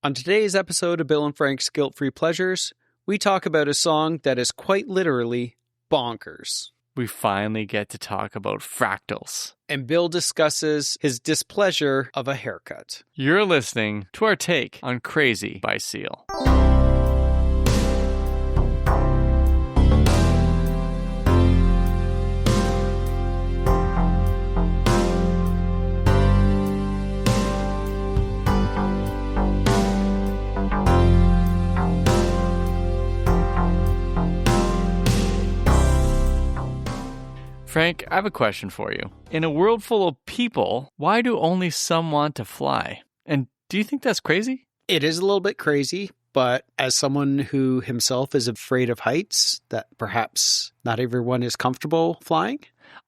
On today's episode of Bill and Frank's Guilt-Free Pleasures, we talk about a song that is quite literally bonkers. We finally get to talk about fractals. And Bill discusses his displeasure of a haircut. You're listening to our take on Crazy by Seal. Frank, I have a question for you. In a world full of people, why do only some want to fly? And do you think that's crazy? It is a little bit crazy, but as someone who himself is afraid of heights, that perhaps not everyone is comfortable flying.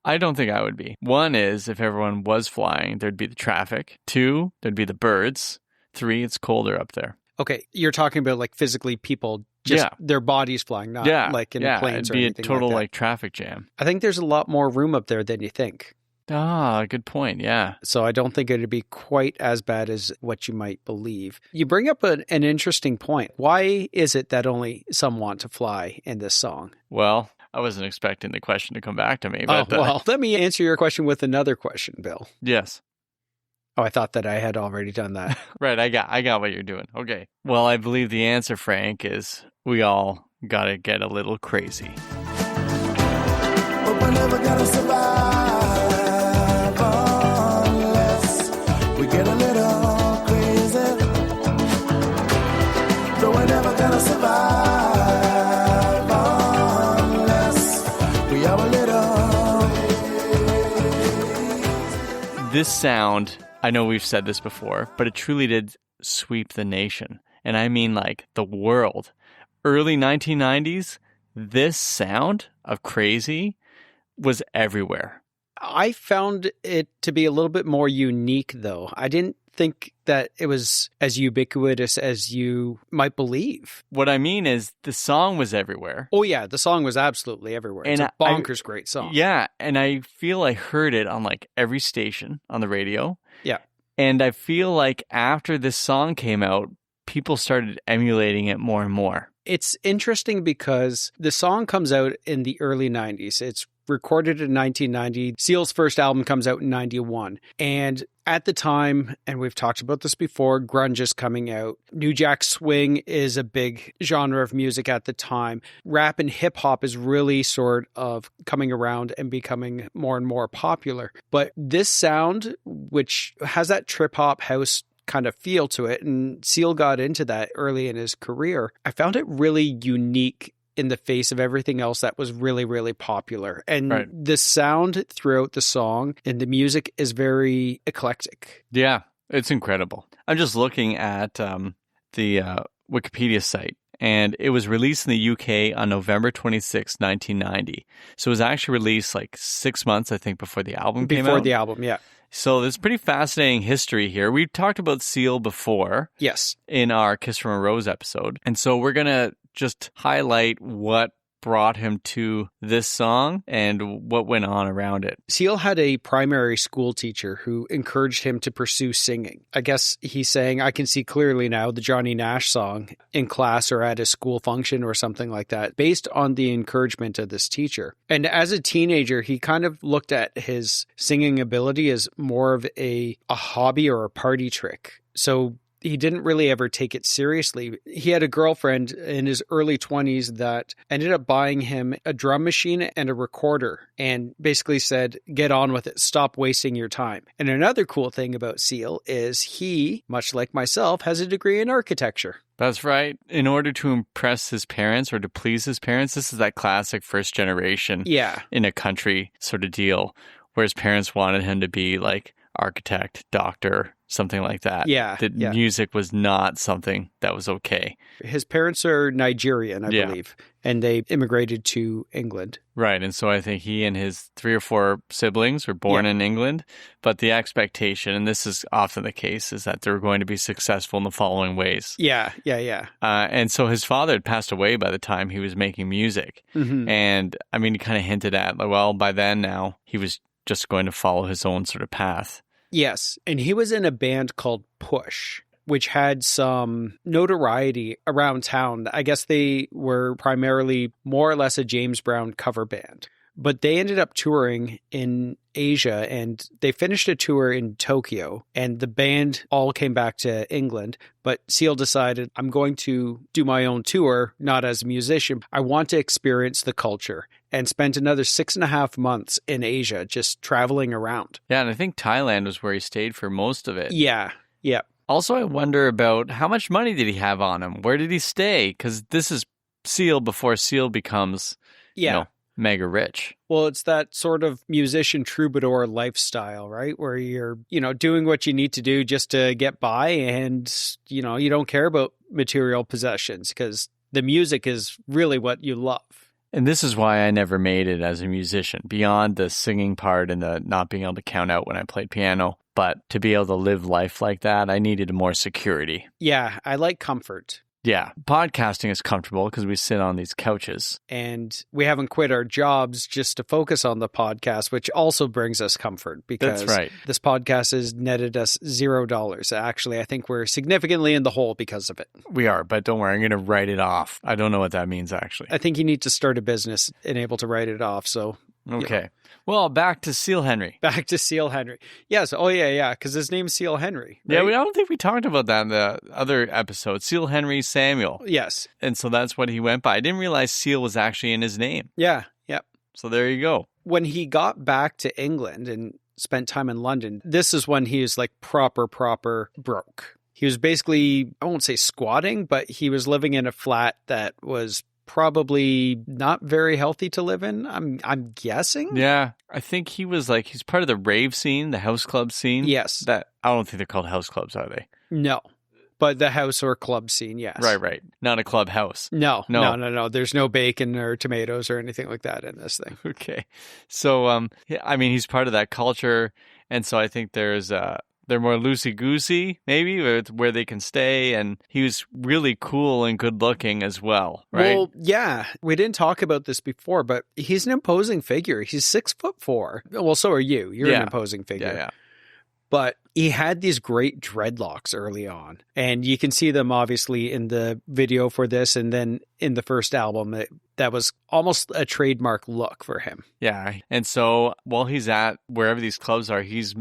I don't think I would be. One is, if everyone was flying, there'd be the traffic. Two, there'd be the birds. Three, it's colder up there. Okay, you're talking about like physically people, just their bodies flying, not like in planes or anything like that. It'd be a total like traffic jam. I think there's a lot more room up there than you think. Ah, good point, yeah. So I don't think it'd be quite as bad as what you might believe. You bring up an interesting point. Why is it that only some want to fly in this song? Well, I wasn't expecting the question to come back to me. But, well, let me answer your question with another question, Bill. Yes. Oh, I thought that I had already done that. Right, I got what you're doing. Okay. Well, I believe the answer, Frank, is we all gotta get a little crazy. But we're never gonna survive unless we get a little crazy. So we're never gonna survive unless we are a little crazy. This sound, I know we've said this before, but it truly did sweep the nation. And I mean like the world. Early 1990s, this sound of crazy was everywhere. I found it to be a little bit more unique, though. I didn't think that it was as ubiquitous as you might believe. What I mean is the song was everywhere. Oh, yeah, the song was absolutely everywhere. It's a bonkers great song. Yeah, and I feel I heard it on like every station on the radio. Yeah. And I feel like after this song came out, people started emulating it more and more. It's interesting because the song comes out in the early 90s. It's recorded in 1990. Seal's first album comes out in 91. And at the time, and we've talked about this before, grunge is coming out. New Jack Swing is a big genre of music at the time. Rap and hip hop is really sort of coming around and becoming more and more popular. But this sound, which has that trip hop house kind of feel to it, and Seal got into that early in his career, I found it really unique in the face of everything else that was really, really popular. And the sound throughout the song and the music is very eclectic. Yeah, it's incredible. I'm just looking at the Wikipedia site, and it was released in the UK on November 26, 1990. So it was actually released like 6 months, I think, before the album came out. Before the album, yeah. So there's pretty fascinating history here. We've talked about Seal before. Yes. In our Kiss from a Rose episode. And so we're going to just highlight what brought him to this song and what went on around it. Seal had a primary school teacher who encouraged him to pursue singing. I guess he sang I Can See Clearly Now, the Johnny Nash song, in class or at a school function or something like that, based on the encouragement of this teacher. And as a teenager, he kind of looked at his singing ability as more of a hobby or a party trick. So he didn't really ever take it seriously. He had a girlfriend in his early 20s that ended up buying him a drum machine and a recorder and basically said, get on with it. Stop wasting your time. And another cool thing about Seal is he, much like myself, has a degree in architecture. That's right. In order to impress his parents or to please his parents, this is that classic first generation in a country sort of deal where his parents wanted him to be like architect, doctor, something like that. Music was not something that was okay. His parents are Nigerian, I believe, and they immigrated to England. Right, and so I think he and his 3 or 4 siblings were born in England, but the expectation, and this is often the case, is that they're going to be successful in the following ways. And so his father had passed away by the time he was making music. Mm-hmm. And I mean, he kind of hinted at, well, by then now, he was just going to follow his own sort of path. Yes, and he was in a band called Push. which had some notoriety around town. I guess they were primarily more or less a James Brown cover band. But they ended up touring in Asia, and they finished a tour in Tokyo, and the band all came back to England. But Seal decided, I'm going to do my own tour, not as a musician. I want to experience the culture, and spent another 6.5 months in Asia, just traveling around. Yeah, and I think Thailand was where he stayed for most of it. Yeah. Also, I wonder about how much money did he have on him? Where did he stay? Because this is Seal before Seal becomes, mega rich. Well, it's that sort of musician troubadour lifestyle, right? Where you're, doing what you need to do just to get by, and, you don't care about material possessions because the music is really what you love. And this is why I never made it as a musician, beyond the singing part and the not being able to count out when I played piano. But to be able to live life like that, I needed more security. Yeah, I like comfort. Yeah, podcasting is comfortable because we sit on these couches. And we haven't quit our jobs just to focus on the podcast, which also brings us comfort because That's right. This podcast has netted us $0. Actually, I think we're significantly in the hole because of it. We are, but don't worry, I'm going to write it off. I don't know what that means, actually. I think you need to start a business and able to write it off, so... Okay. Well, back to Seal Henry. Back to Seal Henry. Yes. Oh, yeah, because his name's Seal Henry. Right? Yeah, I don't think we talked about that in the other episode. Seal Henry Samuel. Yes. And so that's what he went by. I didn't realize Seal was actually in his name. Yeah, yep. So there you go. When he got back to England and spent time in London, this is when he was like proper broke. He was basically, I won't say squatting, but he was living in a flat that was probably not very healthy to live in, I'm guessing. Yeah, I think he's part of the rave scene, the house club scene. Yes. That I don't think they're called house clubs, are they? No. But the house or club scene, yes. Right. Not a clubhouse. No. There's no bacon or tomatoes or anything like that in this thing. Okay. So, he's part of that culture, and so I think they're more loosey-goosey, maybe, where they can stay. And he was really cool and good-looking as well, right? Well, yeah. We didn't talk about this before, but he's an imposing figure. He's 6'4". Well, so are you. You're an imposing figure. Yeah. But he had these great dreadlocks early on. And you can see them, obviously, in the video for this. And then in the first album, that was almost a trademark look for him. Yeah. And so while he's at wherever these clubs are, he's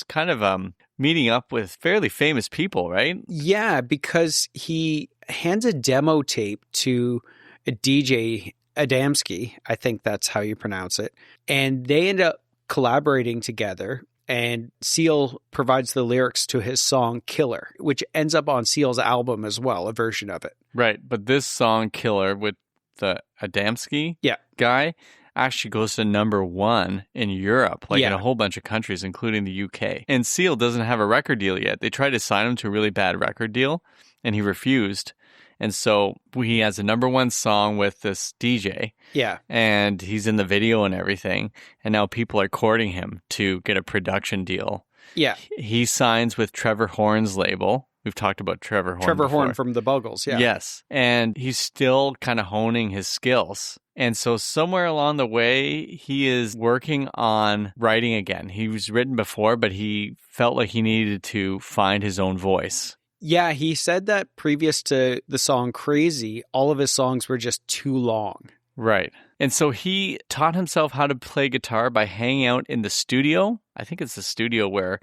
kind of meeting up with fairly famous people, right? Yeah, because he hands a demo tape to a DJ, Adamski, I think that's how you pronounce it. And they end up collaborating together. And Seal provides the lyrics to his song Killer, which ends up on Seal's album as well, a version of it. Right. But this song Killer with the Adamski guy actually goes to #1 in Europe, in a whole bunch of countries, including the UK. And Seal doesn't have a record deal yet. They tried to sign him to a really bad record deal, and he refused. And so he has a #1 song with this DJ. Yeah. And he's in the video and everything. And now people are courting him to get a production deal. Yeah. He signs with Trevor Horn's label. We've talked about Trevor Horn before. Horn from the Buggles, yeah. Yes. And he's still kind of honing his skills. And so somewhere along the way, he is working on writing again. He was written before, but he felt like he needed to find his own voice. Yeah, he said that previous to the song Crazy, all of his songs were just too long. Right. And so he taught himself how to play guitar by hanging out in the studio. I think it's the studio where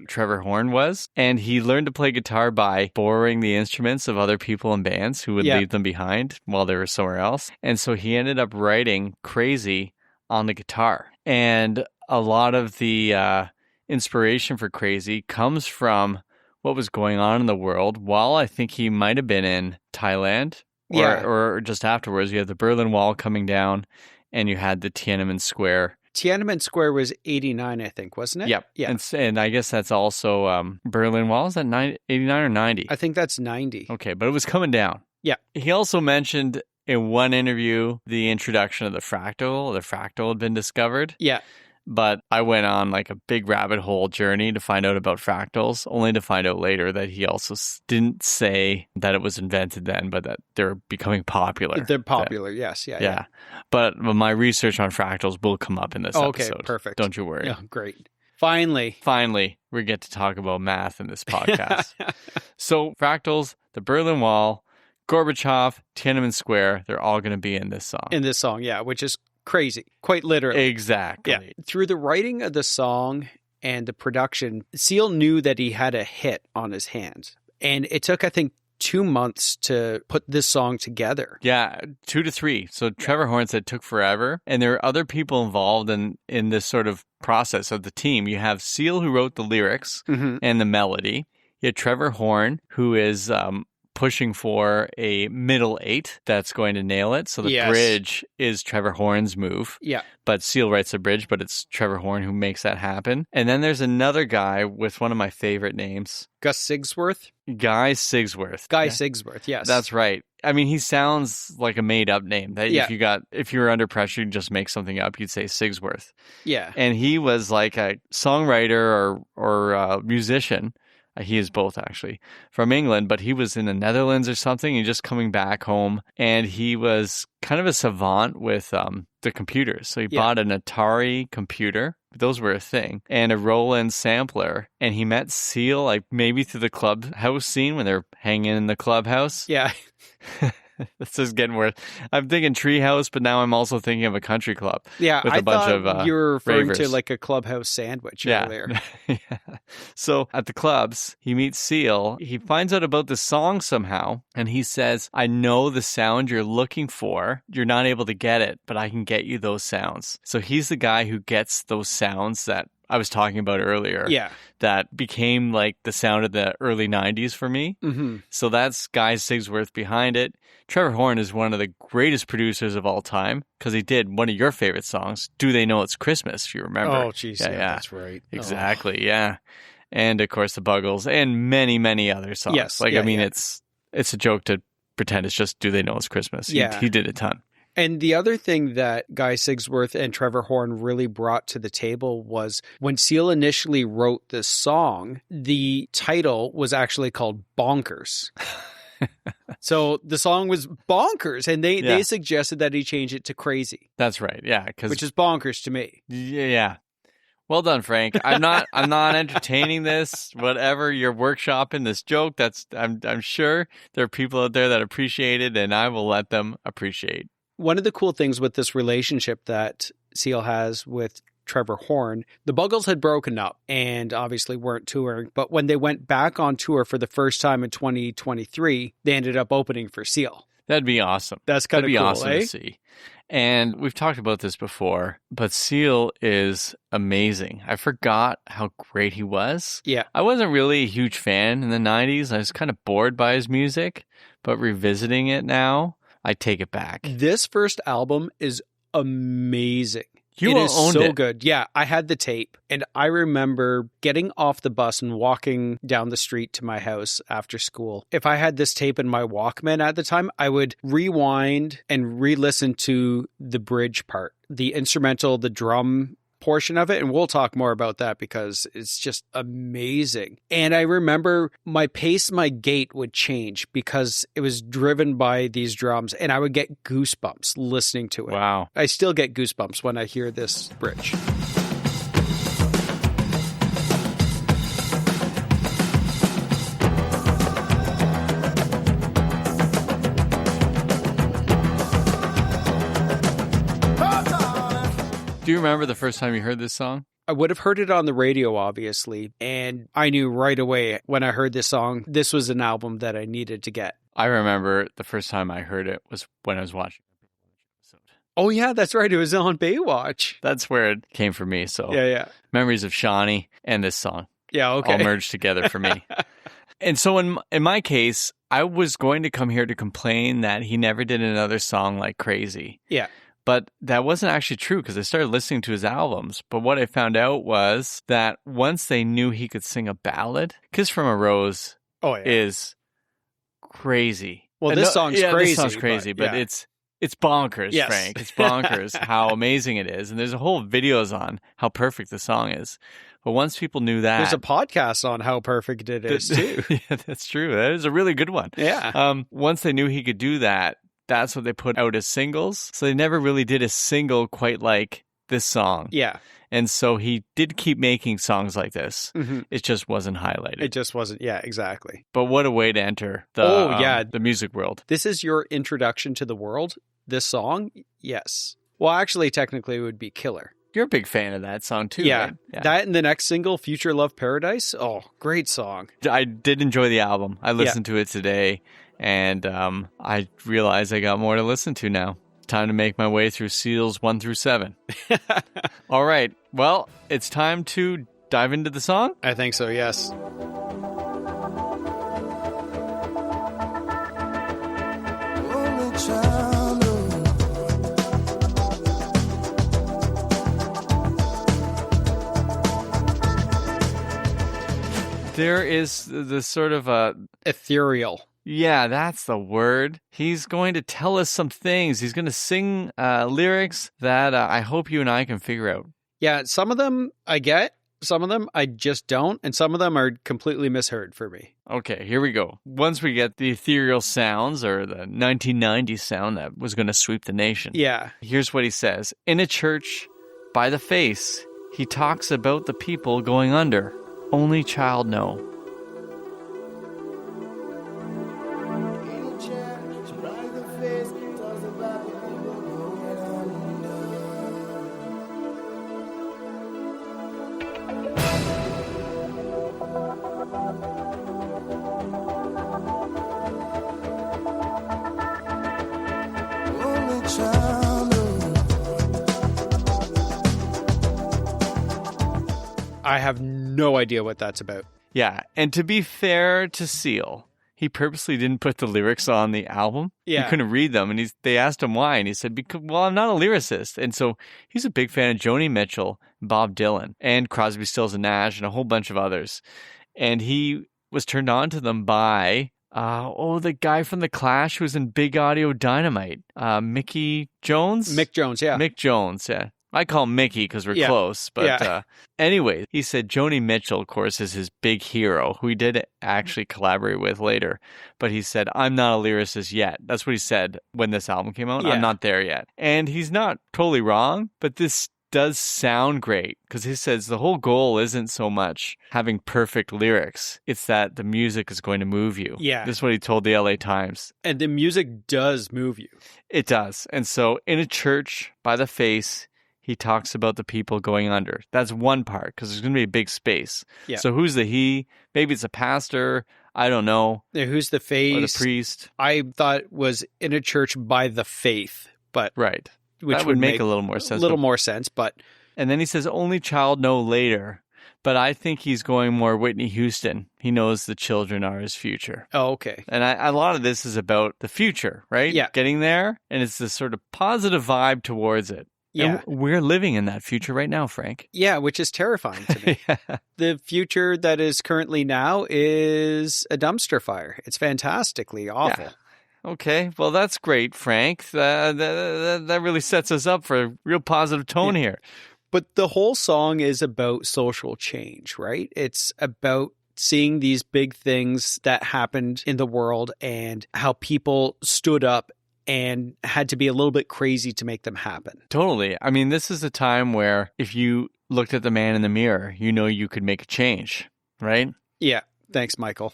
Trevor Horn was. And he learned to play guitar by borrowing the instruments of other people in bands who would leave them behind while they were somewhere else. And so he ended up writing Crazy on the guitar. And a lot of the inspiration for Crazy comes from what was going on in the world while I think he might have been in Thailand or just afterwards. You had the Berlin Wall coming down and you had the Tiananmen Square. Tiananmen Square was 89, I think, wasn't it? Yep. Yeah. And I guess that's also Berlin Wall. Is that 89 or 90? I think that's 90. Okay, but it was coming down. Yeah. He also mentioned in one interview the introduction of the fractal. The fractal had been discovered. Yeah. But I went on a big rabbit hole journey to find out about fractals, only to find out later that he also didn't say that it was invented then, but that they're becoming popular. They're popular, yes. Yeah. But my research on fractals will come up in this episode. Okay, perfect. Don't you worry. Yeah, great. Finally, we get to talk about math in this podcast. So fractals, the Berlin Wall, Gorbachev, Tiananmen Square, they're all going to be in this song. Yeah, which is crazy, quite literally. Exactly. Yeah. Through the writing of the song and the production, Seal knew that he had a hit on his hands. And it took, I think, 2 months to put this song together. Yeah, 2 to 3. So Trevor Horn said it took forever. And there are other people involved in this sort of process of the team. You have Seal, who wrote the lyrics and the melody. You had Trevor Horn, who is pushing for a middle 8 that's going to nail it. So the bridge is Trevor Horn's move. Yeah. But Seal writes the bridge, but it's Trevor Horn who makes that happen. And then there's another guy with one of my favorite names. Guy Sigsworth, yes. That's right. I mean, he sounds like a made-up name. That if you were under pressure, you'd just make something up. You'd say Sigsworth. Yeah. And he was like a songwriter or musician. He is both, actually, from England, but he was in the Netherlands or something. He's just coming back home, and he was kind of a savant with the computers. So he bought an Atari computer. Those were a thing. And a Roland sampler. And he met Seal, like maybe through the clubhouse scene when they're hanging in the clubhouse. Yeah. This is getting worse. I'm thinking treehouse, but now I'm also thinking of a country club. Yeah, with a bunch of you were referring ravers. to like a clubhouse sandwich earlier. Yeah. So at the clubs, he meets Seal. He finds out about the song somehow, and he says, I know the sound you're looking for. You're not able to get it, but I can get you those sounds. So he's the guy who gets those sounds that I was talking about earlier. Yeah. That became like the sound of the early 90s for me. Mm-hmm. So that's Guy Sigsworth behind it. Trevor Horn is one of the greatest producers of all time because he did one of your favorite songs, Do They Know It's Christmas, if you remember. Oh, geez. Yeah, that's right. Exactly, yeah. And, of course, the Buggles and many, many other songs. Yes. It's a joke to pretend it's just Do They Know It's Christmas. He did a ton. And the other thing that Guy Sigsworth and Trevor Horn really brought to the table was when Seal initially wrote this song, the title was actually called Bonkers. So the song was bonkers, and they suggested that he change it to crazy. That's right, yeah. Which is bonkers to me. Yeah. Well done, Frank. I'm not entertaining this. Whatever you're workshopping this joke, I'm sure there are people out there that appreciate it, and I will let them appreciate. One of the cool things with this relationship that Seal has with Trevor Horn, the Buggles had broken up and obviously weren't touring. But when they went back on tour for the first time in 2023, they ended up opening for Seal. That'd be awesome. That's kind of cool, awesome to see. And we've talked about this before, but Seal is amazing. I forgot how great he was. Yeah. I wasn't really a huge fan in the 90s. I was kind of bored by his music, but revisiting it now, I take it back. This first album is amazing. It is so good. Yeah, I had the tape, and I remember getting off the bus and walking down the street to my house after school. If I had this tape in my Walkman at the time, I would rewind and re-listen to the bridge part, the instrumental, the drum portion of it, and we'll talk more about that because it's just amazing. And I remember my pace, my gait would change because it was driven by these drums, and I would get goosebumps listening to it. Wow. I still get goosebumps when I hear this bridge. Do you remember the first time you heard this song? I would have heard it on the radio, obviously, and I knew right away when I heard this song, this was an album that I needed to get. I remember the first time I heard it was when I was watching. Oh, yeah, that's right. It was on Baywatch. That's where it came for me. So yeah. Memories of Shawnee and this song. Yeah, okay. All merged together for me. And so in my case, I was going to come here to complain that he never did another song like Crazy. Yeah. But that wasn't actually true because I started listening to his albums. But what I found out was that once they knew he could sing a ballad, Kiss from a Rose is crazy. Well, this song's crazy. This song's crazy, but it's bonkers, yes. Frank. It's bonkers how amazing it is. And there's a whole videos on how perfect the song is. But once people knew that... There's a podcast on how perfect it is, too. Yeah, that's true. That is a really good one. Yeah. Once they knew he could do that, that's what they put out as singles. So they never really did a single quite like this song. Yeah. And so he did keep making songs like this. Mm-hmm. It just wasn't highlighted. It just wasn't. Yeah, exactly. But what a way to enter the music world. This is your introduction to the world? This song? Yes. Well, actually, technically, it would be Killer. You're a big fan of that song, too, yeah. right? Yeah. That and the next single, Future Love Paradise. Oh, great song. I did enjoy the album. I listened to it today, and I realized I got more to listen to now. Time to make my way through Seals 1 through 7. All right. Well, it's time to dive into the song? I think so, yes. There is the sort of ethereal. Yeah, that's the word. He's going to tell us some things. He's going to sing lyrics that I hope you and I can figure out. Yeah, some of them I get, some of them I just don't, and some of them are completely misheard for me. Okay, here we go. Once we get the ethereal sounds, or the 1990s sound that was going to sweep the nation. Yeah. Here's what he says. In a church, by the face, he talks about the people going under. Only child know. I have no idea what that's about. Yeah, and to be fair to Seal, he purposely didn't put the lyrics on the album. Yeah. He couldn't read them, and they asked him why, and he said, well, I'm not a lyricist. And so he's a big fan of Joni Mitchell, Bob Dylan, and Crosby, Stills, and Nash, and a whole bunch of others. And he was turned on to them by, the guy from The Clash who was in Big Audio Dynamite, Mickey Jones? Mick Jones, yeah. Mick Jones, yeah. I call him Mickey because we're close. But anyway, he said Joni Mitchell, of course, is his big hero, who he did actually collaborate with later. But he said, I'm not a lyricist yet. That's what he said when this album came out. Yeah. I'm not there yet. And he's not totally wrong, but this does sound great because he says the whole goal isn't so much having perfect lyrics. It's that the music is going to move you. Yeah. This is what he told the LA Times. And the music does move you. It does. And so in a church, by the face, he talks about the people going under. That's one part, because there's going to be a big space. Yeah. So who's the he? Maybe it's a pastor. I don't know. Yeah, who's the face? Or the priest. I thought was in a church by the faith, but right. Which that would make a little more sense. A little more sense, but... And then he says, only child know later. But I think he's going more Whitney Houston. He knows the children are his future. Oh, okay. And a lot of this is about the future, right? Yeah. Getting there. And it's this sort of positive vibe towards it. Yeah. And we're living in that future right now, Frank. Yeah, which is terrifying to me. Yeah. The future that is currently now is a dumpster fire. It's fantastically awful. Yeah. Okay, well, that's great, Frank. That really sets us up for a real positive tone here. But the whole song is about social change, right? It's about seeing these big things that happened in the world and how people stood up and had to be a little bit crazy to make them happen. Totally. I mean, this is a time where if you looked at the man in the mirror, you know you could make a change, right? Yeah. Thanks, Michael.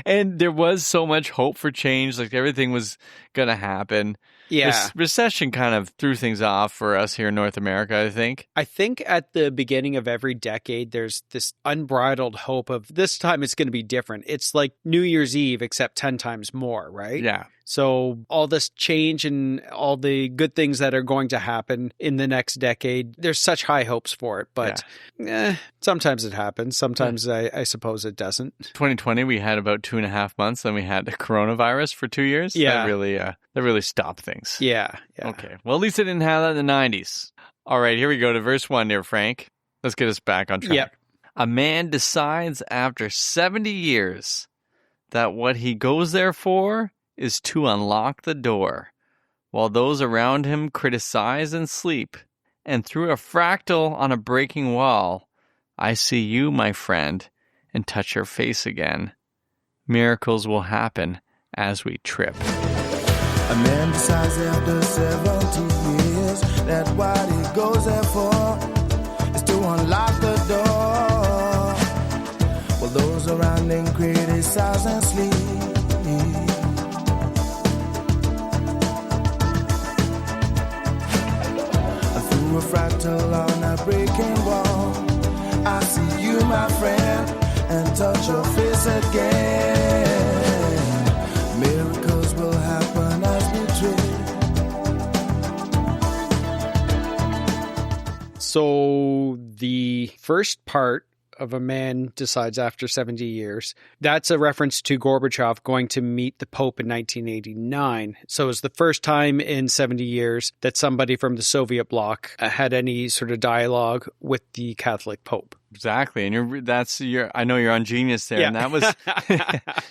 And there was so much hope for change. Like everything was going to happen. Yeah. This recession kind of threw things off for us here in North America, I think. I think at the beginning of every decade, there's this unbridled hope of this time it's going to be different. It's like New Year's Eve, except 10 times more, right? Yeah. So all this change and all the good things that are going to happen in the next decade, there's such high hopes for it. But sometimes it happens. Sometimes I suppose it doesn't. 2020, we had about 2.5 months. Then we had the coronavirus for 2 years. Yeah. That really stopped things. Yeah. Okay. Well, at least it didn't have that in the 90s. All right, here we go to verse 1 here, Frank. Let's get us back on track. Yep. A man decides after 70 years that what he goes there for is to unlock the door, while those around him criticize and sleep. And through a fractal on a breaking wall, I see you, my friend, and touch your face again. Miracles will happen as we trip. A man decides after 70 years that what he goes there for is to unlock the door. Well, those around him criticize and sleep. Through a fractal on a breaking wall, I see you, my friend, and touch your face again. Miracles will happen as we dream. So the first part of A Man Decides After 70 Years, that's a reference to Gorbachev going to meet the Pope in 1989. So it was the first time in 70 years that somebody from the Soviet bloc had any sort of dialogue with the Catholic Pope. Exactly. And I know you're on Genius there. Yeah. And that was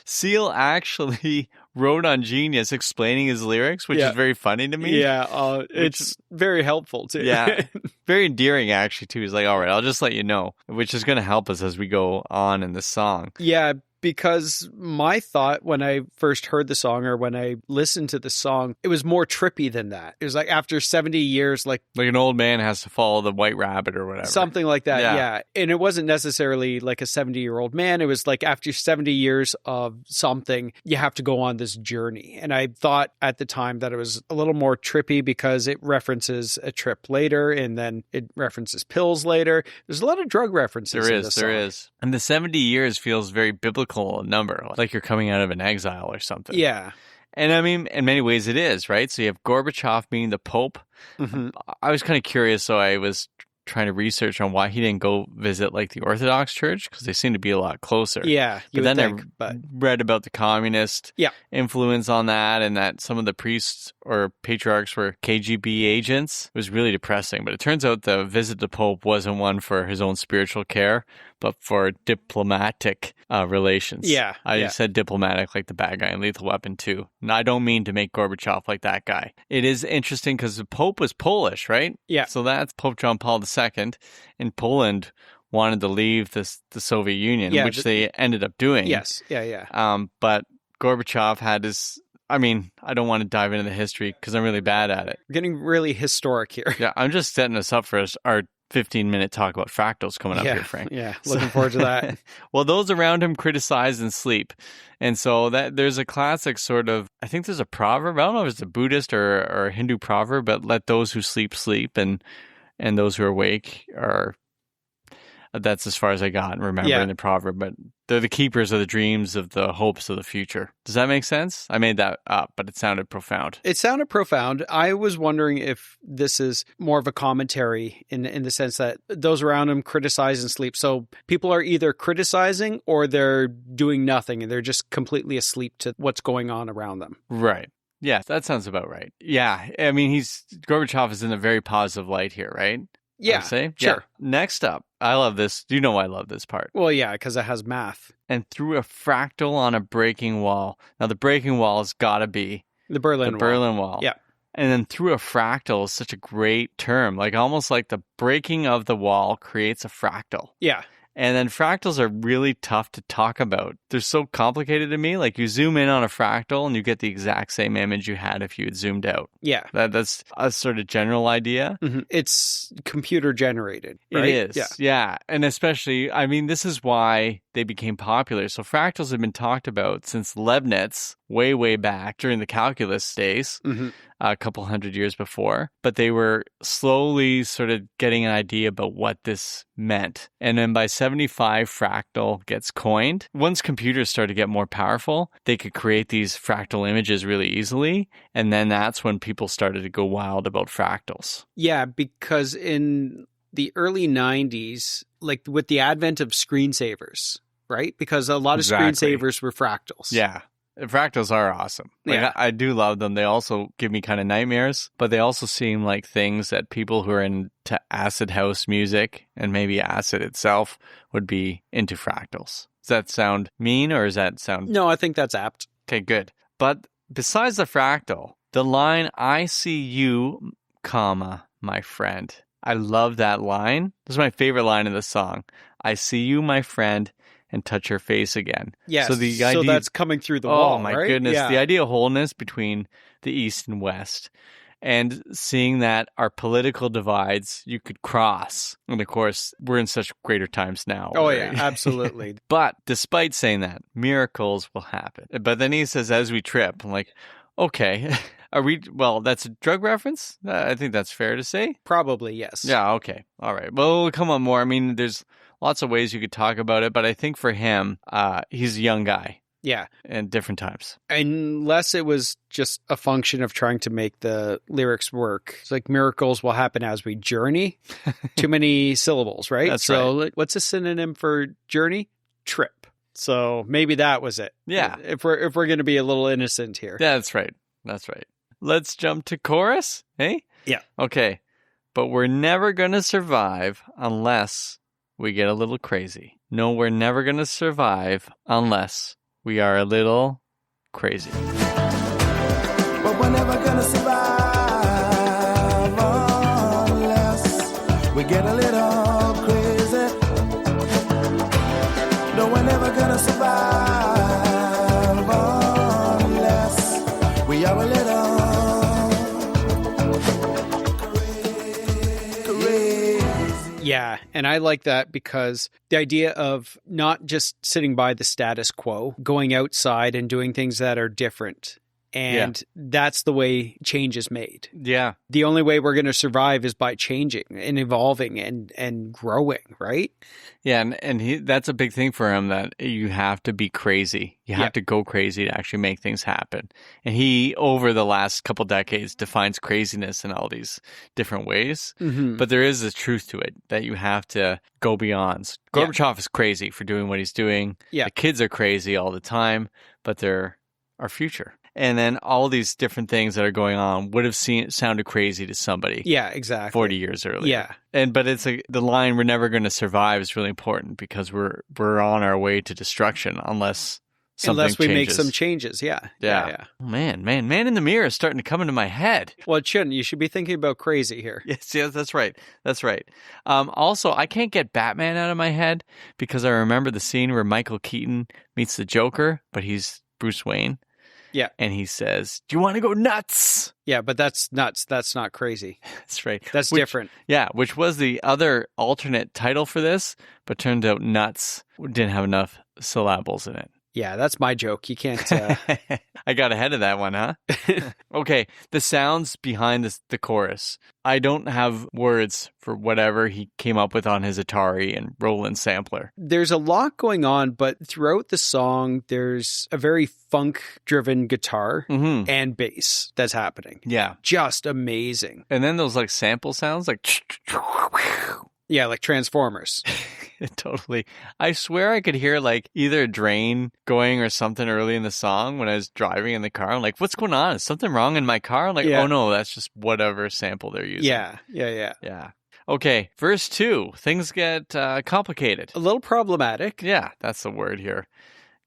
Seal actually wrote on Genius explaining his lyrics, which is very funny to me. Yeah. It's very helpful too. Yeah. Very endearing actually too. He's like, all right, I'll just let you know, which is going to help us as we go on in the song. Yeah. Because my thought when I first heard the song or when I listened to the song, it was more trippy than that. It was like after 70 years, like an old man has to follow the white rabbit or whatever. Something like that, yeah. And it wasn't necessarily like a 70-year-old man. It was like after 70 years of something, you have to go on this journey. And I thought at the time that it was a little more trippy because it references a trip later and then it references pills later. There's a lot of drug references in this song. There is. And the 70 years feels very biblical number, like you're coming out of an exile or something. Yeah. And I mean, in many ways it is, right? So you have Gorbachev being the Pope. Mm-hmm. I was kind of curious, so I was trying to research on why he didn't go visit like the Orthodox Church, because they seem to be a lot closer. Yeah. But then I read about the communist influence on that, and that some of the priests or patriarchs were KGB agents. It was really depressing. But it turns out the visit to Pope wasn't one for his own spiritual care, but for diplomatic relations. Yeah. I said diplomatic like the bad guy in Lethal Weapon 2. And I don't mean to make Gorbachev like that guy. It is interesting because the Pope was Polish, right? Yeah. So that's Pope John Paul II. And Poland wanted to leave the Soviet Union, which they ended up doing. Yes. Yeah. But Gorbachev had his... I mean, I don't want to dive into the history because I'm really bad at it. We're getting really historic here. Yeah, I'm just setting us up for our 15-minute talk about fractals coming up here, Frank. Yeah, looking forward to that. Well, those around him criticize and sleep. And so there's a classic sort of, I think there's a proverb, I don't know if it's a Buddhist or a Hindu proverb, but let those who sleep, sleep, and those who are awake are... That's as far as I got remembering the proverb, but they're the keepers of the dreams of the hopes of the future. Does that make sense? I made that up, but it sounded profound. It sounded profound. I was wondering if this is more of a commentary in the sense that those around him criticize and sleep. So people are either criticizing or they're doing nothing and they're just completely asleep to what's going on around them. Right. Yeah, that sounds about right. Yeah. I mean, Gorbachev is in a very positive light here, right? Yeah, sure. Yeah. Next up, I love this. You know I love this part. Well, yeah, because it has math. And through a fractal on a breaking wall. Now, the breaking wall has got to be the Berlin Wall. Yeah. And then through a fractal is such a great term, like almost like the breaking of the wall creates a fractal. Yeah. And then fractals are really tough to talk about. They're so complicated to me. Like you zoom in on a fractal and you get the exact same image you had if you had zoomed out. Yeah. That's a sort of general idea. Mm-hmm. It's computer generated, right? It is. Yeah. And especially, I mean, this is why they became popular. So fractals have been talked about since Leibniz, way, way back during the calculus days. Mm-hmm. A couple hundred years before, but they were slowly sort of getting an idea about what this meant. And then by 75, fractal gets coined. Once computers started to get more powerful, they could create these fractal images really easily. And then that's when people started to go wild about fractals. Yeah, because in the early 90s, like with the advent of screensavers, right? Because a lot of screensavers were fractals. Yeah. Fractals are awesome. Like, I do love them. They also give me kind of nightmares, but they also seem like things that people who are into acid house music and maybe acid itself would be into fractals. Does that sound mean or does that sound... No, I think that's apt. Okay, good. But besides the fractal, the line, I see you, comma, my friend. I love that line. This is my favorite line in the song. I see you, my friend, and touch her face again. Yes, so that's coming through the wall, Oh, my right? goodness. Yeah. The idea of wholeness between the East and West. And seeing that our political divides you could cross. And, of course, we're in such greater times now. Oh, right? yeah, absolutely. But despite saying that, miracles will happen. But then he says, as we trip, I'm like, okay, that's a drug reference? I think that's fair to say. Probably, yes. Yeah, okay. All right. Well, we'll come on more. I mean, there's lots of ways you could talk about it, but I think for him, he's a young guy. Yeah. And different times. Unless it was just a function of trying to make the lyrics work. It's like miracles will happen as we journey. Too many syllables, right? That's right. What's a synonym for journey? Trip. So maybe that was it. Yeah. If we're going to be a little innocent here. That's right. That's right. Let's jump to chorus, hey? Yeah. Okay. But we're never going to survive unless we get a little crazy. No, we're never going to survive unless we are a little crazy. But we're never gonna survive unless we get a little crazy. No, we're never gonna survive unless we are a little crazy. Yeah, and I like that because the idea of not just sitting by the status quo, going outside and doing things that are different. And that's the way change is made. Yeah. The only way we're going to survive is by changing and evolving and growing, right? Yeah, and that's a big thing for him, that you have to be crazy. You have to go crazy to actually make things happen. And he, over the last couple decades, defines craziness in all these different ways. Mm-hmm. But there is a truth to it that you have to go beyond. Gorbachev is crazy for doing what he's doing. Yeah. The kids are crazy all the time, but they're our future. And then all these different things that are going on would have sounded crazy to somebody. Yeah, exactly. 40 years earlier. Yeah. But it's the line, we're never going to survive, is really important because we're on our way to destruction unless something Unless we changes. make some changes. Yeah. Oh, man in the mirror is starting to come into my head. Well, it shouldn't. You should be thinking about crazy here. Yes, that's right. That's right. Also, I can't get Batman out of my head because I remember the scene where Michael Keaton meets the Joker, but he's Bruce Wayne. Yeah. And he says, do you want to go nuts? Yeah, but that's nuts. That's not crazy. That's right. That's different. Yeah, which was the other alternate title for this, but turned out nuts didn't have enough syllables in it. Yeah, that's my joke. You can't... I got ahead of that one, huh? Okay, the sounds behind the chorus. I don't have words for whatever he came up with on his Atari and Roland sampler. There's a lot going on, but throughout the song, there's a very funk-driven guitar and bass that's happening. Yeah. Just amazing. And then those like sample sounds like... Yeah, like Transformers. Totally. I swear I could hear like either a drain going or something early in the song when I was driving in the car. I'm like, what's going on? Is something wrong in my car? I'm like, oh no, that's just whatever sample they're using. Yeah. Okay, verse 2. Things get complicated. A little problematic. Yeah, that's the word here.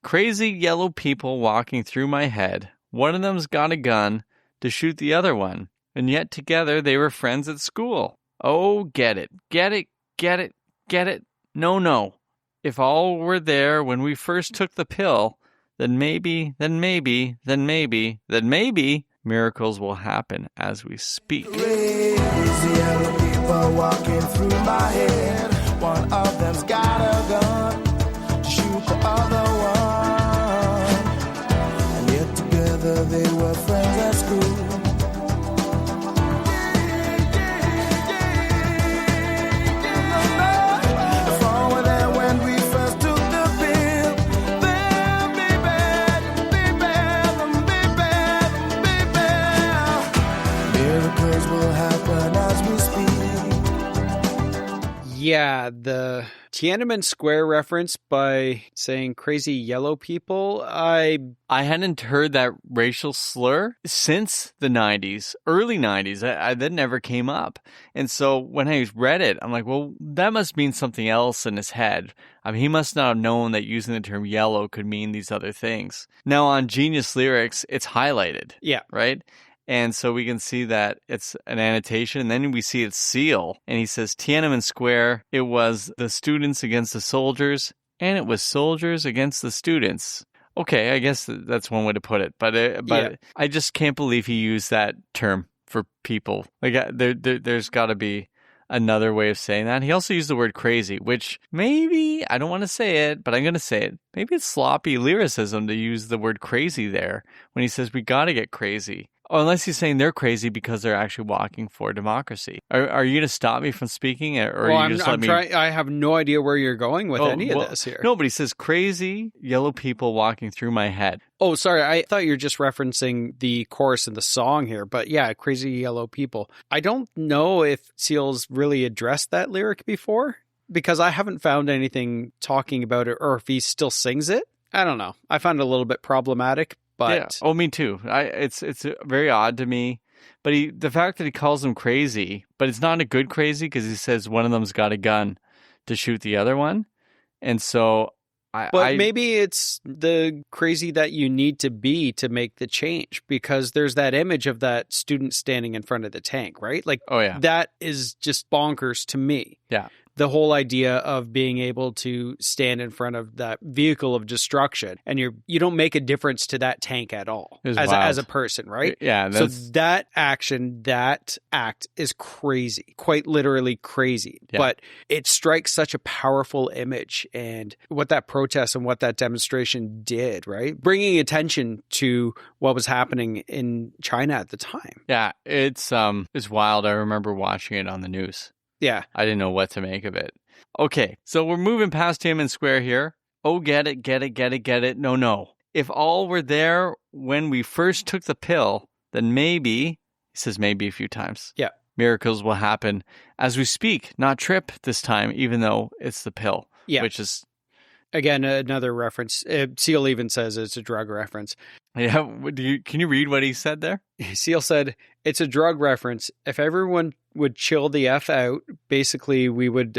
Crazy yellow people walking through my head. One of them's got a gun to shoot the other one. And yet together they were friends at school. Oh, get it. No. If all were there when we first took the pill, then maybe miracles will happen as we speak. Crazy yellow people walking through my head. One of them's got a gun to shoot the other one. And yet together they were friends at school. Yeah, the Tiananmen Square reference by saying crazy yellow people, I hadn't heard that racial slur since the 90s, early 90s. That never came up. And so when I read it, I'm like, well, that must mean something else in his head. I mean, he must not have known that using the term yellow could mean these other things. Now on Genius Lyrics, it's highlighted. Yeah. Right? And so we can see that it's an annotation. And then we see its seal. And he says, Tiananmen Square, it was the students against the soldiers. and it was soldiers against the students. Okay, I guess that's one way to put it. But I just can't believe he used that term for people. Like there's got to be another way of saying that. He also used the word crazy, which maybe, I don't want to say it, but I'm going to say it. Maybe it's sloppy lyricism to use the word crazy there when he says we got to get crazy. Oh, unless he's saying they're crazy because they're actually walking for democracy. Are you going to stop me from speaking? Or well, are you just let me... I have no idea where you're going with any of this here. No, but he says crazy yellow people walking through my head. Oh, sorry. I thought you were just referencing the chorus in the song here. But yeah, crazy yellow people. I don't know if Seal's really addressed that lyric before because I haven't found anything talking about it or if he still sings it. I don't know. I found it a little bit problematic. But yeah. Oh, me too. It's very odd to me. But the fact that he calls them crazy, but it's not a good crazy because he says one of them's got a gun to shoot the other one. And so maybe it's the crazy that you need to be to make the change because there's that image of that student standing in front of the tank, right? Like, oh, yeah. That is just bonkers to me. Yeah. The whole idea of being able to stand in front of that vehicle of destruction and you don't make a difference to that tank at all as a person, right? Yeah. So that act is crazy, quite literally crazy, but it strikes such a powerful image and what that protest and what that demonstration did, right? Bringing attention to what was happening in China at the time. Yeah. It's wild. I remember watching it on the news. Yeah. I didn't know what to make of it. Okay, so we're moving past Tiananmen Square here. Oh, get it. No. If all were there when we first took the pill, then maybe, he says maybe a few times. Yeah. Miracles will happen as we speak, not trip this time, even though it's the pill. Yeah. Which is... Again, another reference. Seal even says it's a drug reference. Yeah. Can you read what he said there? Seal said, it's a drug reference. If everyone would chill the F out, basically we would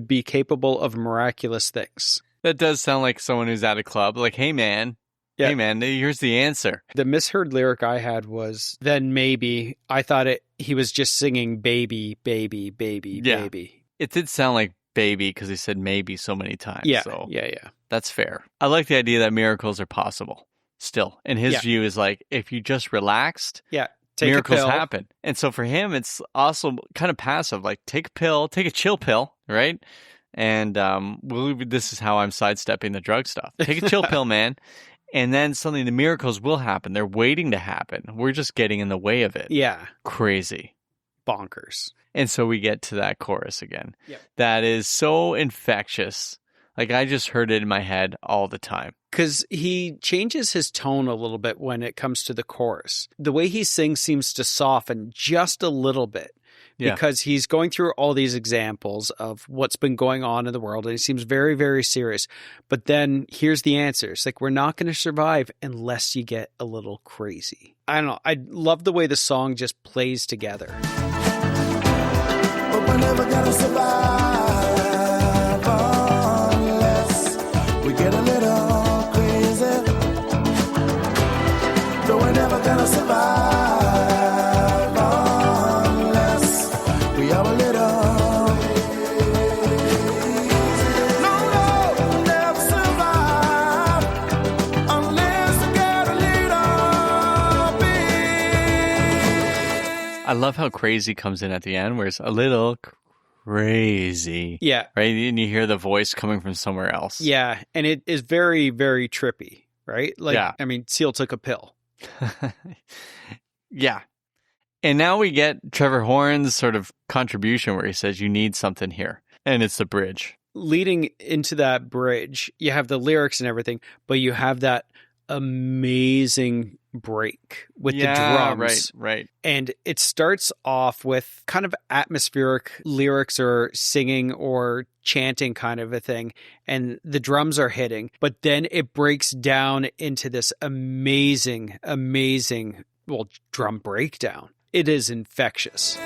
be capable of miraculous things. That does sound like someone who's at a club. Like, hey, man. Yeah. Hey, man, here's the answer. The misheard lyric I had was, then maybe. I thought he was just singing baby, baby, baby, baby. It did sound like baby because he said maybe so many times. Yeah, so yeah. That's fair. I like the idea that miracles are possible still. And his view is like, if you just relaxed, miracles happen. And so for him, it's also kind of passive. Like, take a pill, take a chill pill, right? And this is how I'm sidestepping the drug stuff. Take a chill pill, man. And then suddenly the miracles will happen. They're waiting to happen. We're just getting in the way of it. Yeah. Crazy. Bonkers. And so we get to that chorus again. Yep. That is so infectious. Like, I just heard it in my head all the time. Because he changes his tone a little bit when it comes to the chorus. The way he sings seems to soften just a little bit. Because he's going through all these examples of what's been going on in the world. And he seems very, very serious. But then here's the answers. Like, we're not going to survive unless you get a little crazy. I don't know. I love the way the song just plays together. But we're never gonna survive unless we get a little crazy. No, we're never gonna survive unless we are a little crazy. No, we'll never survive unless we get a little big. I love how crazy comes in at the end, where it's a little crazy. Yeah. Right? And you hear the voice coming from somewhere else. Yeah. And it is very, very trippy, right? Like, I mean, Seal took a pill. Yeah. And now we get Trevor Horn's sort of contribution where he says, you need something here. And it's the bridge. Leading into that bridge, you have the lyrics and everything, but you have that amazing break with the drums. Right. And it starts off with kind of atmospheric lyrics or singing or chanting kind of a thing. And the drums are hitting, but then it breaks down into this amazing, drum breakdown. It is infectious.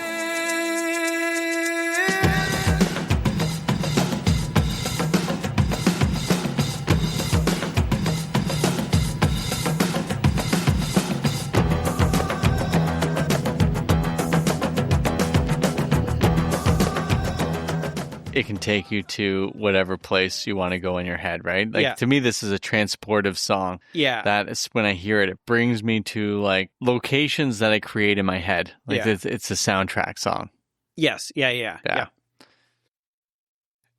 it can take you to whatever place you want to go in your head, right? Like to me, this is a transportive song. Yeah. That is when I hear it, it brings me to like locations that I create in my head. Like it's a soundtrack song. Yes. Yeah.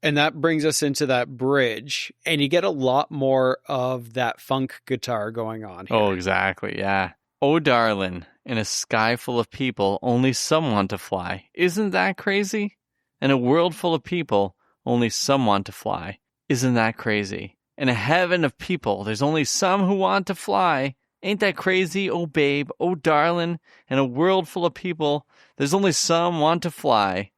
And that brings us into that bridge, and you get a lot more of that funk guitar going on here. Oh, exactly. Yeah. Oh, darling, in a sky full of people, only some want to fly. Isn't that crazy? In a world full of people, only some want to fly. Isn't that crazy? In a heaven of people, there's only some who want to fly. Ain't that crazy? Oh, babe. Oh, darling, in a world full of people, there's only some want to fly.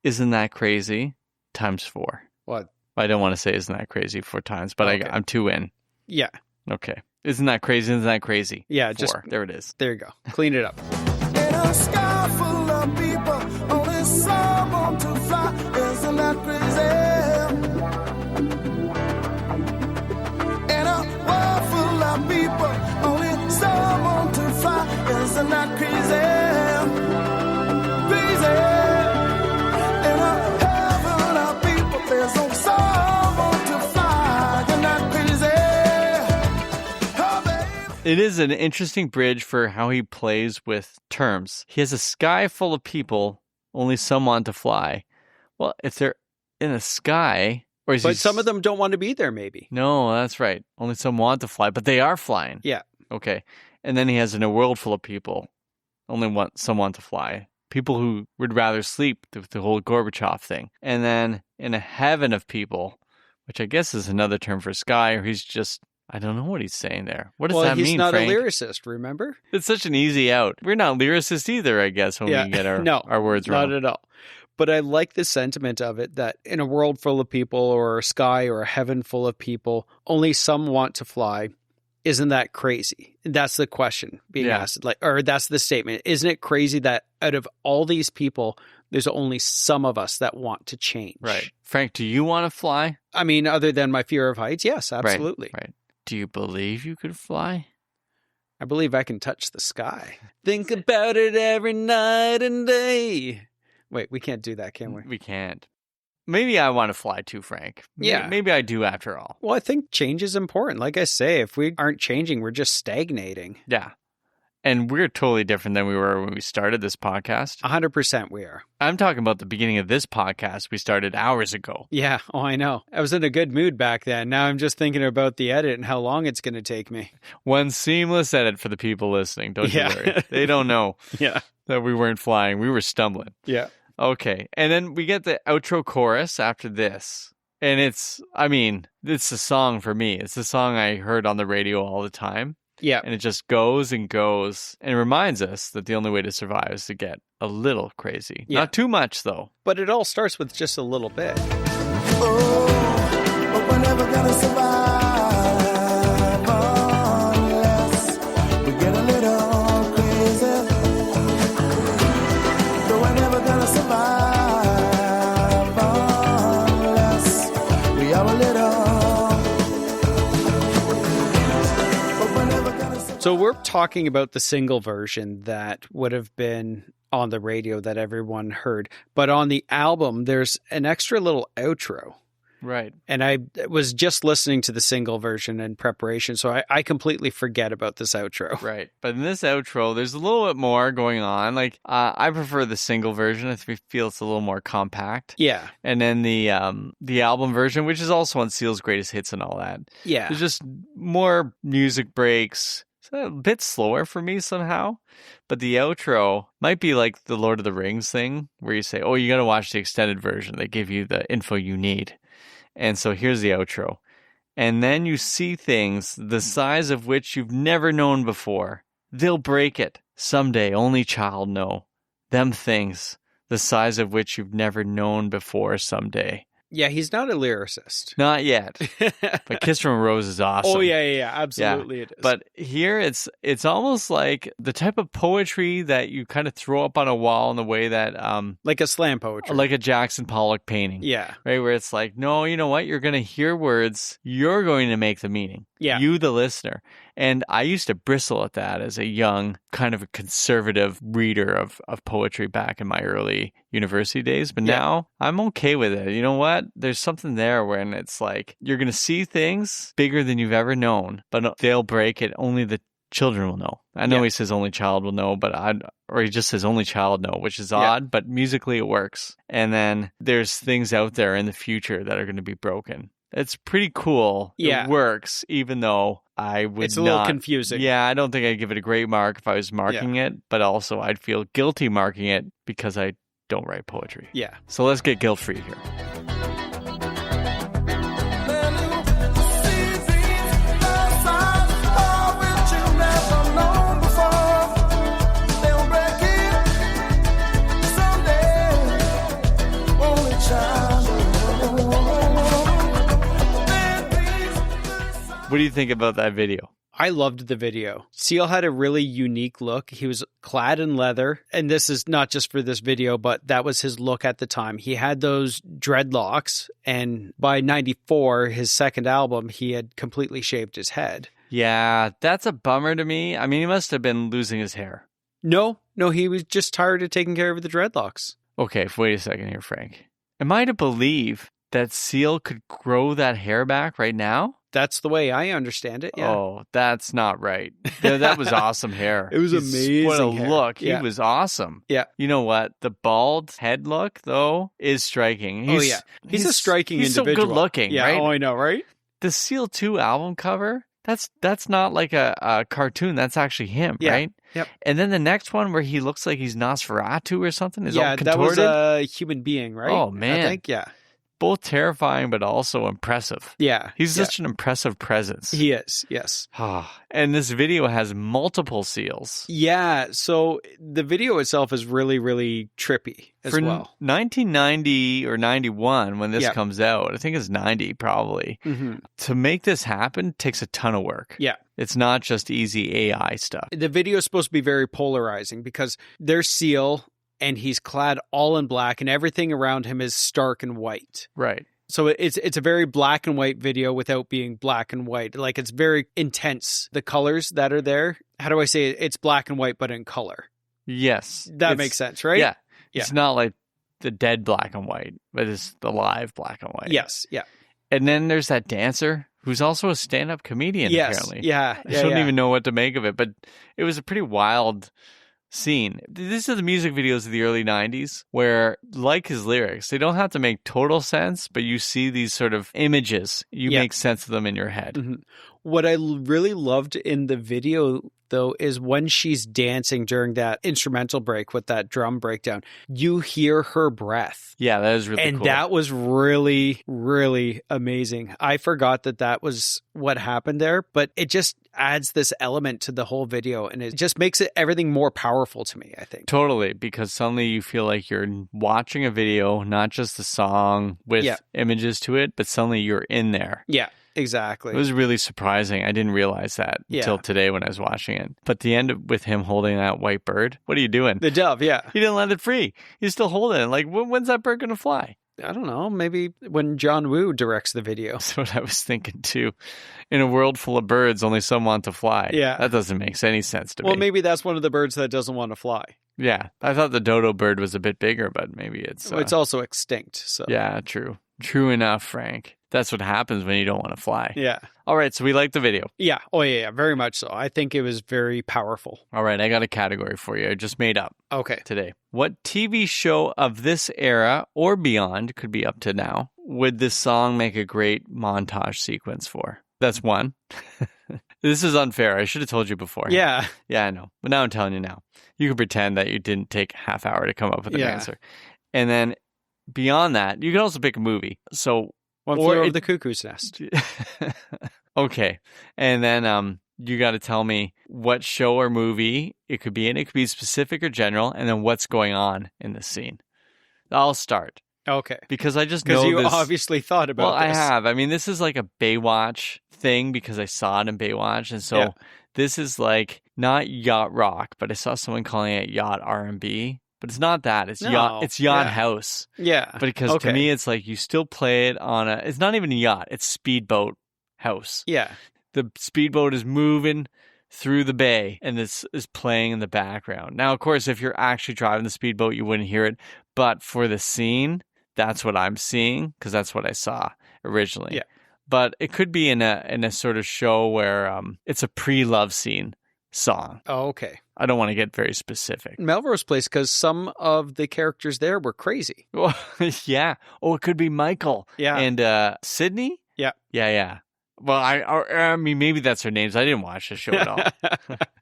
Isn't that crazy? Times 4. What? I don't want to say isn't that crazy 4 times, but okay. I'm 2 in. Yeah. Okay. Isn't that crazy? Isn't that crazy? Yeah, 4. There it is. There you go. Clean it up. In a sky full of people, only some want to fly. Isn't that crazy? In a world full of people, only some want to fly. Isn't that crazy? Crazy. It is an interesting bridge for how he plays with terms. He has a sky full of people, only some want to fly. Well, if they're in the sky... But some of them don't want to be there, maybe. No, that's right. Only some want to fly, but they are flying. Yeah. Okay. And then he has in a world full of people, only some want to fly. People who would rather sleep, the whole Gorbachev thing. And then in a heaven of people, which I guess is another term for sky, or he's just... I don't know what he's saying there. What does that mean, he's not Frank? a lyricist, remember? It's such an easy out. We're not lyricists either, I guess, when we get our words wrong. Not at all. But I like the sentiment of it, that in a world full of people, or a sky or a heaven full of people, only some want to fly. Isn't that crazy? That's the question being asked. Or that's the statement. Isn't it crazy that out of all these people, there's only some of us that want to change? Right. Frank, do you want to fly? I mean, other than my fear of heights, yes, absolutely. Right. Do you believe you could fly? I believe I can touch the sky. Think about it every night and day. Wait, we can't do that, can we? We can't. Maybe I want to fly too, Frank. Yeah. Maybe I do after all. Well, I think change is important. Like I say, if we aren't changing, we're just stagnating. Yeah. And we're totally different than we were when we started this podcast. 100% we are. I'm talking about the beginning of this podcast we started hours ago. Yeah. Oh, I know. I was in a good mood back then. Now I'm just thinking about the edit and how long it's going to take me. One seamless edit for the people listening. Don't you worry. They don't know that we weren't flying. We were stumbling. Yeah. Okay. And then we get the outro chorus after this. And it's a song for me. It's a song I heard on the radio all the time. Yeah. And it just goes and goes. And it reminds us that the only way to survive is to get a little crazy. Yeah. Not too much, though. But it all starts with just a little bit. Oh, but we're never gonna survive unless we get a little crazy. But we're never gonna survive unless we are a little. So we're talking about the single version that would have been on the radio that everyone heard. But on the album, there's an extra little outro. Right. And I was just listening to the single version in preparation, so I completely forget about this outro. Right. But in this outro, there's a little bit more going on. Like, I prefer the single version. I feel it's a little more compact. Yeah. And then the album version, which is also on Seal's Greatest Hits and all that. Yeah. There's just more music breaks. It's a bit slower for me somehow. But the outro might be like the Lord of the Rings thing, where you say, oh, you got to watch the extended version. They give you the info you need. And so here's the outro. And then you see things the size of which you've never known before. They'll break it. Someday only child know. Them things, the size of which you've never known before someday. Yeah, he's not a lyricist. Not yet. But Kiss from a Rose is awesome. Oh, yeah. Absolutely it is. But here it's almost like the type of poetry that you kind of throw up on a wall in the way that... like a slam poetry. Like a Jackson Pollock painting. Yeah. Right, where it's like, no, you know what? You're going to hear words. You're going to make the meaning. Yeah. You, the listener. And I used to bristle at that as a young, kind of a conservative reader of poetry back in my early university days. But now I'm okay with it. You know what? There's something there when it's like you're going to see things bigger than you've ever known, but they'll break it. Only the children will know. I know he says only child will know, or he just says only child know, which is odd, but musically it works. And then there's things out there in the future that are going to be broken. It's pretty cool. Yeah. It works, even though it's a little confusing. Yeah, I don't think I'd give it a great mark if I was marking it, but also I'd feel guilty marking it because I don't write poetry. Yeah. So let's get guilt-free here. What do you think about that video? I loved the video. Seal had a really unique look. He was clad in leather, and this is not just for this video, but that was his look at the time. He had those dreadlocks, and by 94, his second album, he had completely shaved his head. Yeah, that's a bummer to me. I mean, he must have been losing his hair. No, he was just tired of taking care of the dreadlocks. Okay, wait a second here, Frank. Am I to believe that Seal could grow that hair back right now? That's the way I understand it, yeah. Oh, that's not right. That was awesome hair. It was amazing. What a hair. look. Yeah. He was awesome. Yeah. You know what? The bald head look, though, is striking. He's a striking individual. He's so good looking, yeah, right? Oh, I know, right? The Seal 2 album cover, that's not like a cartoon. That's actually him, right? Yep. And then the next one where he looks like he's Nosferatu or something is all contorted. That was a human being, right? Oh, man. I think, yeah. Both terrifying, but also impressive. Yeah. He's such an impressive presence. He is, yes. And this video has multiple seals. Yeah, so the video itself is really, really trippy as well. 1990 or 91, when this comes out, I think it's 90 probably, to make this happen takes a ton of work. Yeah. It's not just easy AI stuff. The video is supposed to be very polarizing because there's Seal, and he's clad all in black, and everything around him is stark and white. Right. So it's a very black and white video without being black and white. Like, it's very intense. The colors that are there, how do I say it? It's black and white, but in color. Yes. That makes sense, right? Yeah. It's not like the dead black and white, but it's the live black and white. Yes, yeah. And then there's that dancer who's also a stand-up comedian, apparently. Yeah. I don't even know what to make of it, but it was a pretty wild scene. These are the music videos of the early 90s where, like his lyrics, they don't have to make total sense, but you see these sort of images. You make sense of them in your head. Mm-hmm. What I really loved in the video, though, is when she's dancing during that instrumental break with that drum breakdown, you hear her breath. Yeah, that is really cool. And that was really, really amazing. I forgot that was what happened there, but it just adds this element to the whole video, and it just makes everything more powerful to me, I think. Totally, because suddenly you feel like you're watching a video, not just the song with images to it, but suddenly you're in there. Yeah. Exactly. It was really surprising. I didn't realize that until today when I was watching it. But the end with him holding that white bird, what are you doing? The dove, yeah. He didn't let it free. He's still holding it. Like, when's that bird going to fly? I don't know. Maybe when John Woo directs the video. That's what I was thinking too. In a world full of birds, only some want to fly. Yeah. That doesn't make any sense to me. Well, maybe that's one of the birds that doesn't want to fly. Yeah. I thought the dodo bird was a bit bigger, but maybe it's... It's also extinct, so... Yeah, true. True enough, Frank. That's what happens when you don't want to fly. Yeah. All right, so we like the video. Yeah. Oh, yeah, very much so. I think it was very powerful. All right, I got a category for you. I just made up. Okay. Today. What TV show of this era or beyond, could be up to now, would this song make a great montage sequence for? That's one. This is unfair. I should have told you before. Yeah. Yeah, I know. But now I'm telling you now. You can pretend that you didn't take a half hour to come up with an answer. And then beyond that, you can also pick a movie. So One Flew Over the Cuckoo's Nest. Okay. And then you got to tell me what show or movie it could be in. It could be specific or general, and then what's going on in the scene. I'll start. Okay. Because I just know you this. obviously thought about this. Well, I have. I mean, this is like a Baywatch thing because I saw it in Baywatch. And so this is like not yacht rock, but I saw someone calling it yacht R&B. But it's not that. It's yacht house. Yeah. But because to me, it's like you still play it on it's not even a yacht. It's speedboat house. Yeah. the speedboat is moving through the bay, and this is playing in the background. Now, of course, if you're actually driving the speedboat, you wouldn't hear it. But for the scene, that's what I'm seeing, because that's what I saw originally. Yeah. But it could be in a sort of show where it's a pre-love scene song. Oh, okay. I don't want to get very specific. Melrose Place, because some of the characters there were crazy. Well, yeah. Oh, it could be Michael. Yeah. And Sydney? Yeah. Yeah. Well, I mean, maybe that's their names. I didn't watch the show at all.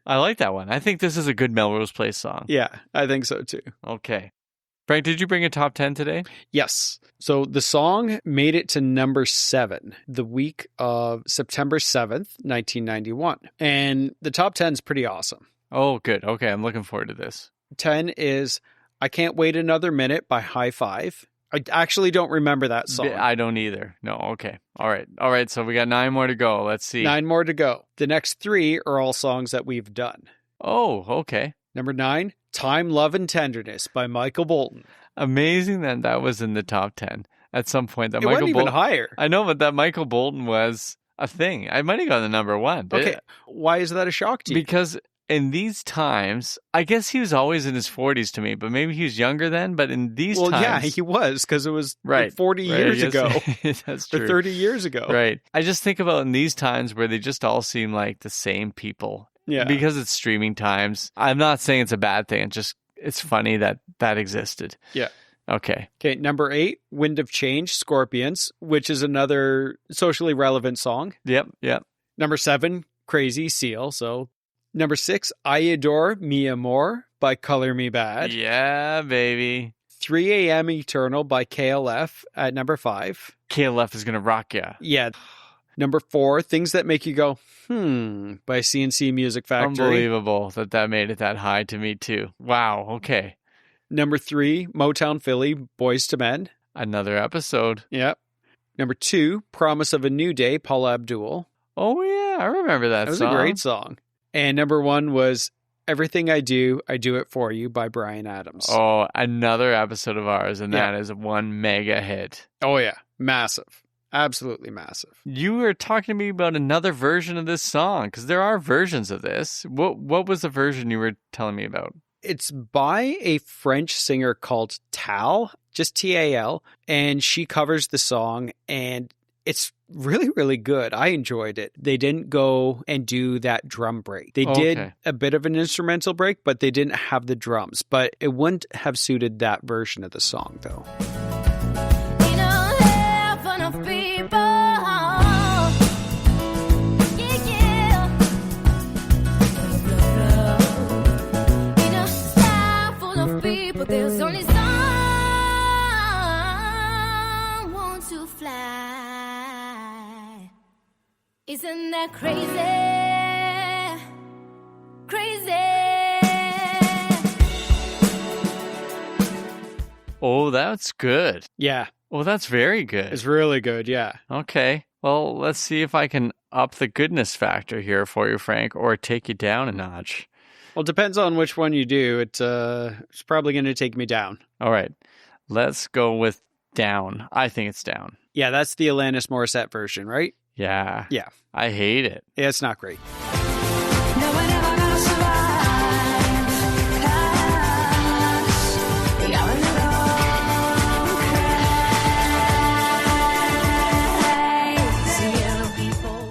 I like that one. I think this is a good Melrose Place song. Yeah, I think so too. Okay. Frank, did you bring a top 10 today? Yes. So the song made it to number 7 the week of September 7th, 1991. And the top 10 is pretty awesome. Oh, good. Okay, I'm looking forward to this. 10 is I Can't Wait Another Minute by High Five. I actually don't remember that song. I don't either. No, okay. All right, so we got 9 more to go. Let's see. 9 more to go. The next 3 are all songs that we've done. Oh, okay. Number 9, Time, Love, and Tenderness by Michael Bolton. Amazing that was in the top 10 at some point. That it Michael went even higher. I know, but that Michael Bolton was a thing. I might have gone to number 1. Okay, why is that a shock to you? Because in these times, I guess he was always in his 40s to me, but maybe he was younger then. But in these times... Well, yeah, he was, because it was like 40 years ago. That's true. Or 30 years ago. Right. I just think about in these times where they just all seem like the same people. Yeah. Because it's streaming times. I'm not saying it's a bad thing. It's funny that existed. Yeah. Okay. Okay, number 8, Wind of Change, Scorpions, which is another socially relevant song. Yep. Number 7, Crazy, Seal. So, number 6, I Adore Mi Amor by Color Me Bad. Yeah, baby. 3 a.m. Eternal by KLF at number 5. KLF is going to rock ya. Yeah. Number 4, Things That Make You Go, by CNC Music Factory. Unbelievable that made it that high to me too. Wow, okay. Number 3, Motown Philly, Boys to Men. Another episode. Yep. Number 2, Promise of a New Day, Paula Abdul. Oh yeah, I remember that song. That was a great song. And number 1 was Everything I Do It For You by Bryan Adams. Oh, another episode of ours, and that is one mega hit. Oh yeah, massive. Absolutely massive. You were talking to me about another version of this song, because there are versions of this. What was the version you were telling me about? It's by a French singer called Tal, just Tal, and she covers the song, and it's really, really good. I enjoyed it. They didn't go and do that drum break. They did a bit of an instrumental break, but they didn't have the drums. But it wouldn't have suited that version of the song, though. There's only someone to fly. Isn't that crazy? Crazy. Oh, that's good. Yeah. Oh, that's very good. It's really good, yeah. Okay. Well, let's see if I can up the goodness factor here for you, Frank, or take you down a notch. Well, it depends on which one you do. It's probably going to take me down. All right. Let's go with down. I think it's down. Yeah, that's the Alanis Morissette version, right? Yeah. Yeah. I hate it. Yeah, it's not great.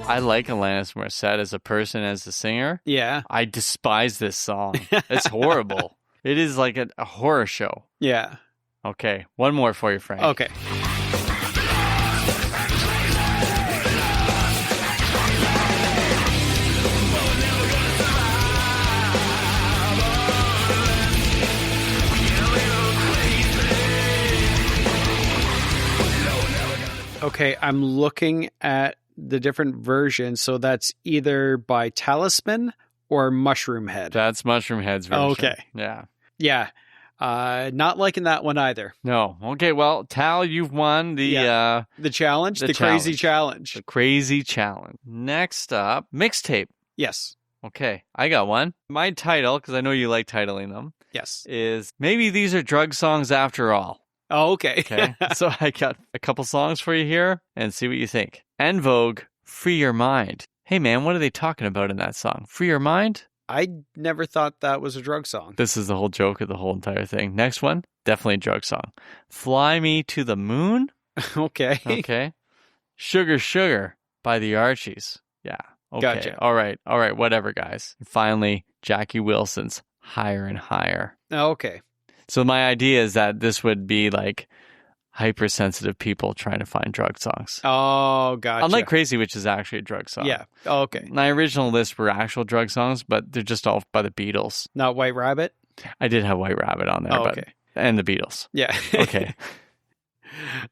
I like Alanis Morissette as a person, as a singer. Yeah. I despise this song. It's horrible. It is like a horror show. Yeah. Okay. One more for you, Frank. Okay. Okay, I'm looking at the different versions. So that's either by Talisman or Mushroom Head. That's Mushroom Head's version. Okay. Yeah. Yeah. Not liking that one either. No. Okay, well, Tal, you've won the challenge, the crazy challenge. The crazy challenge. Next up, mixtape. Yes. Okay, I got one. My title, because I know you like titling them, yes, is Maybe These Are Drug Songs After All. Oh, okay. Okay. So I got a couple songs for you here and see what you think. En Vogue, Free Your Mind. hey man, what are they talking about in that song? Free your mind? I never thought that was a drug song. This is the whole joke of the whole entire thing. Next one, definitely a drug song. Fly Me to the Moon? Okay. Sugar Sugar by the Archies. Yeah. Okay. Gotcha. All right. Whatever, guys. Finally, Jackie Wilson's Higher and Higher. Okay. So my idea is that this would be like hypersensitive people trying to find drug songs. Oh, gotcha. Unlike Crazy, which is actually a drug song. Yeah. Oh, okay. My original list were actual drug songs, but they're just all by the Beatles. Not White Rabbit? I did have White Rabbit on there, but and the Beatles. Yeah. Okay.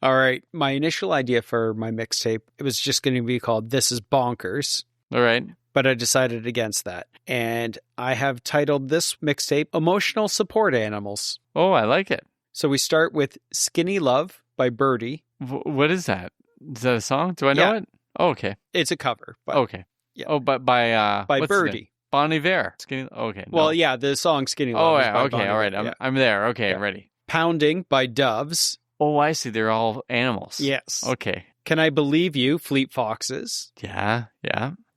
All right. My initial idea for my mixtape, it was just going to be called This Is Bonkers. All right. But I decided against that. And I have titled this mixtape Emotional Support Animals. Oh, I like it. So we start with Skinny Love by Birdie. What is that? Is that a song? Do I know it? Oh, okay. It's a cover. But, okay. Yeah. Oh, but by Birdie. Bon Iver. Skinny. Okay. No. Well, yeah, the song Skinny Love. Oh, yeah. Okay. All right. I'm there. Okay. I'm ready. Pounding by Doves. Oh, I see. They're all animals. Yes. Okay. Can I Believe You? Fleet Foxes. Yeah.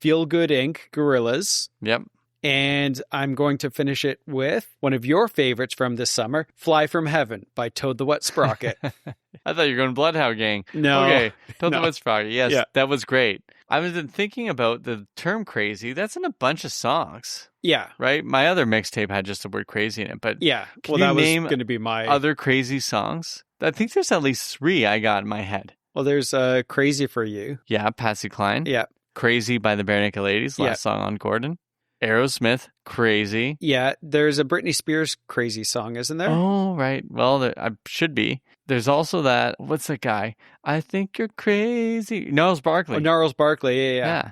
Feel Good Inc. Gorillas. Yep. And I'm going to finish it with one of your favorites from this summer, Fly From Heaven by Toad the Wet Sprocket. I thought you were going Bloodhound Gang. No. Okay. Toad the Wet Sprocket. Yes, that was great. I was thinking about the term crazy. That's in a bunch of songs. Yeah. Right? My other mixtape had just the word crazy in it. But yeah. Well, that was going to be my other crazy songs. I think there's at least 3 I got in my head. Well, there's Crazy For You. Yeah, Patsy Cline. Yeah. Crazy by the Bare Naked Ladies, last song on Gordon. Aerosmith, Crazy. Yeah, there's a Britney Spears Crazy song, isn't there? Oh, right. Well, I should be. There's also that, what's that guy? I Think You're Crazy. Gnarls Barkley. Oh, Gnarls Barkley. Yeah.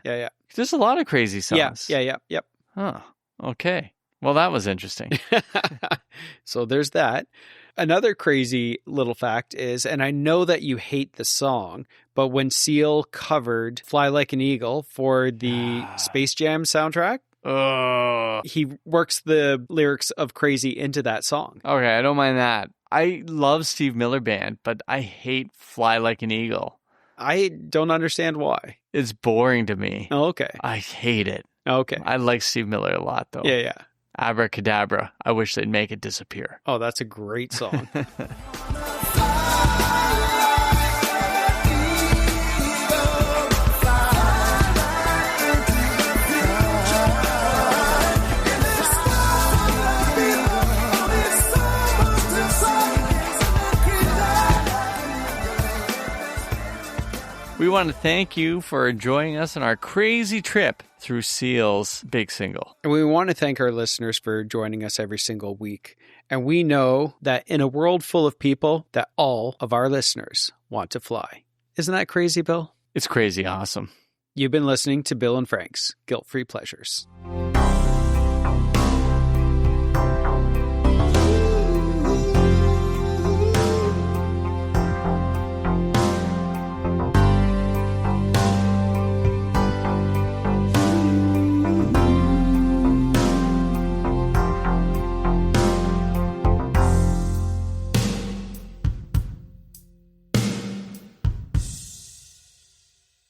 There's a lot of crazy songs. Yeah. Huh. Okay. Well, that was interesting. So there's that. Another crazy little fact is, and I know that you hate the song, but when Seal covered Fly Like an Eagle for the Space Jam soundtrack, he works the lyrics of Crazy into that song. Okay, I don't mind that. I love Steve Miller Band, but I hate Fly Like an Eagle. I don't understand why. It's boring to me. Oh, okay. I hate it. Okay. I like Steve Miller a lot, though. Yeah. Abracadabra. I wish they'd make it disappear. Oh, that's a great song. We want to thank you for joining us on our crazy trip through Seal's big single. And we want to thank our listeners for joining us every single week. And we know that in a world full of people, that all of our listeners want to fly. Isn't that crazy, Bill? It's crazy awesome. You've been listening to Bill and Frank's Guilt-Free Pleasures.